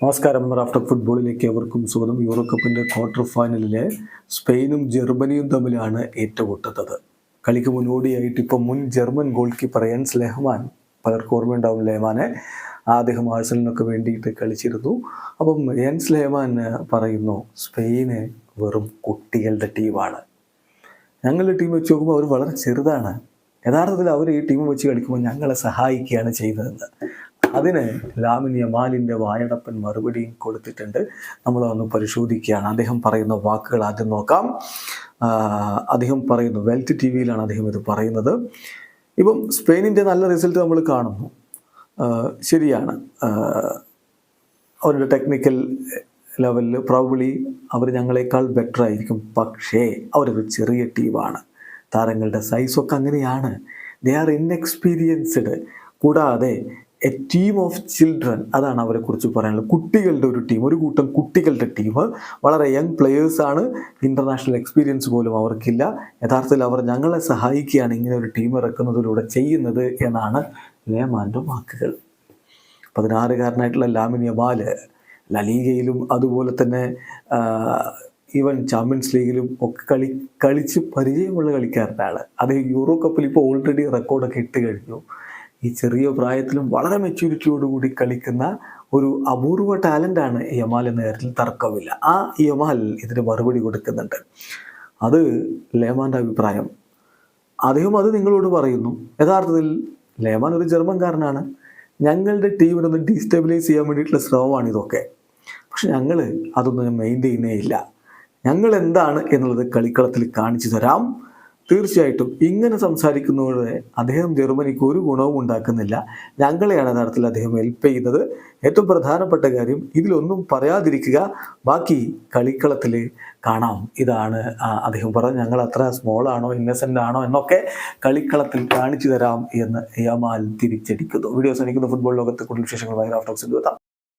നമസ്കാരം. റാഫ്റ്റർ ഫുട്ബോളിലേക്ക് അവർക്കും സ്വാഗതം. യൂറോ കപ്പിൻ്റെ ക്വാർട്ടർ ഫൈനലിലെ സ്പെയിനും ജർമ്മനിയും തമ്മിലാണ് ഏറ്റുമുട്ടുന്നത്. കളിക്ക് മുന്നോടിയായിട്ട് ഇപ്പോൾ മുൻ ജർമ്മൻ ഗോൾ കീപ്പർ യെൻസ് ലെഹ്മാൻ, പലർക്കും ഓർമ്മയുണ്ടാവും ലെഹ്മാനെ, അദ്ദേഹം ആഴ്സണലിനൊക്കെ വേണ്ടിയിട്ട് കളിച്ചിരുന്നു. അപ്പം യെൻസ് ലെഹ്മാൻ പറയുന്നു, സ്പെയിന് വെറും കുട്ടികളുടെ ടീമാണ്. ഞങ്ങളുടെ ടീം വെച്ച് നോക്കുമ്പോൾ അവർ വളരെ ചെറുതാണ്. യഥാർത്ഥത്തിൽ അവർ ഈ ടീം വെച്ച് കളിക്കുമ്പോൾ ഞങ്ങളെ സഹായിക്കുകയാണ് ചെയ്യുന്നതെന്ന്. അതിന് ലാമിൻ യമാലിൻ്റെ വായടപ്പൻ മറുപടിയും കൊടുത്തിട്ടുണ്ട്. നമ്മളതൊന്ന് പരിശോധിക്കുകയാണ്. അദ്ദേഹം പറയുന്ന വാക്കുകൾ ആദ്യം നോക്കാം. അദ്ദേഹം പറയുന്നു, വെൽറ്റ് ടി വിയിലാണ് അദ്ദേഹം ഇത് പറയുന്നത്. ഇപ്പം സ്പെയിനിൻ്റെ നല്ല റിസൾട്ട് നമ്മൾ കാണുന്നു, ശരിയാണ്. അവരുടെ ടെക്നിക്കൽ ലെവലിൽ പ്രോബബ്ലി അവർ ഞങ്ങളെക്കാൾ ബെറ്റർ ആയിരിക്കും. പക്ഷേ അവരൊരു ചെറിയ ടീമാണ്. താരങ്ങളുടെ സൈസൊക്കെ അങ്ങനെയാണ്. They are inexperienced. കൂടാതെ എ ടീം ഓഫ് ചിൽഡ്രൻ, അതാണ് അവരെക്കുറിച്ച് പറയാനുള്ളത്. കുട്ടികളുടെ ഒരു ടീം, ഒരു കൂട്ടം കുട്ടികളുടെ ടീം. വളരെ യങ് പ്ലെയേഴ്സാണ്. ഇൻ്റർനാഷണൽ എക്സ്പീരിയൻസ് പോലും അവർക്കില്ല. യഥാർത്ഥത്തിൽ അവർ ഞങ്ങളെ സഹായിക്കുകയാണ് ഇങ്ങനെ ഒരു ടീം ഇറക്കുന്നതിലൂടെ ചെയ്യുന്നത് എന്നാണ് ലെഹ്മാൻ്റെ വാക്കുകൾ. 16-കാരനായിട്ടുള്ള ലാമിൻ യമാൽ ലലീഗയിലും അതുപോലെ തന്നെ ഈവൻ ചാമ്പ്യൻസ് ലീഗിലും ഒക്കെ കളിച്ച് പരിചയമുള്ള കളിക്കാരനാണ്. അദ്ദേഹം യൂറോ കപ്പിൽ ഇപ്പോൾ ഓൾറെഡി റെക്കോർഡൊക്കെ ഇട്ട് കഴിഞ്ഞു. ഈ ചെറിയ പ്രായത്തിലും വളരെ മെച്യൂരിറ്റിയോടുകൂടി കളിക്കുന്ന ഒരു അപൂർവ ടാലൻ്റാണ് യമാൽ എന്ന കാര്യത്തിൽ തർക്കമില്ല. ആ യമാൽ ഇതിന് മറുപടി കൊടുക്കുന്നുണ്ട്. അത് ലെഹ്മാൻ്റെ അഭിപ്രായം. അദ്ദേഹം അത് നിങ്ങളോട് പറയുന്നു. യഥാർത്ഥത്തിൽ ലെഹ്മാൻ ഒരു ജർമ്മൻകാരനാണ്. ഞങ്ങളുടെ ടീമിനൊന്ന് ഡീസ്റ്റെബിലൈസ് ചെയ്യാൻ വേണ്ടിയിട്ടുള്ള ശ്രമമാണ് ഇതൊക്കെ. പക്ഷെ ഞങ്ങൾ അതൊന്നും മെയിൻറ്റെയിൻ ചെയ്യുന്നേയില്ല. ഞങ്ങൾ എന്താണ് എന്നുള്ളത് കളിക്കളത്തിൽ കാണിച്ചു തരാം. തീർച്ചയായിട്ടും ഇങ്ങനെ സംസാരിക്കുന്നതോടെ അദ്ദേഹം ജർമ്മനിക്ക് ഒരു ഗുണവും ഉണ്ടാക്കുന്നില്ല. ഞങ്ങളെയാണ് യഥാർത്ഥത്തിൽ അദ്ദേഹം ഹെൽപ്പ് ചെയ്യുന്നത്. ഏറ്റവും പ്രധാനപ്പെട്ട കാര്യം, ഇതിലൊന്നും പറയാതിരിക്കുക, ബാക്കി കളിക്കളത്തിൽ കാണാം. ഇതാണ് അദ്ദേഹം പറഞ്ഞത്. ഞങ്ങൾ അത്ര സ്മോളാണോ ഇന്നസെൻ്റ് ആണോ എന്നൊക്കെ കളിക്കളത്തിൽ കാണിച്ചു തരാം എന്ന് യമാൽ തിരിച്ചടിക്കുന്നു. വീഡിയോസ് എനിക്കുന്ന ഫുട്ബോൾ ലോകത്തെ കൂടുതൽ വിശേഷങ്ങൾ റാഫ്റ്റർ ടോക്സിൽ എത്താം.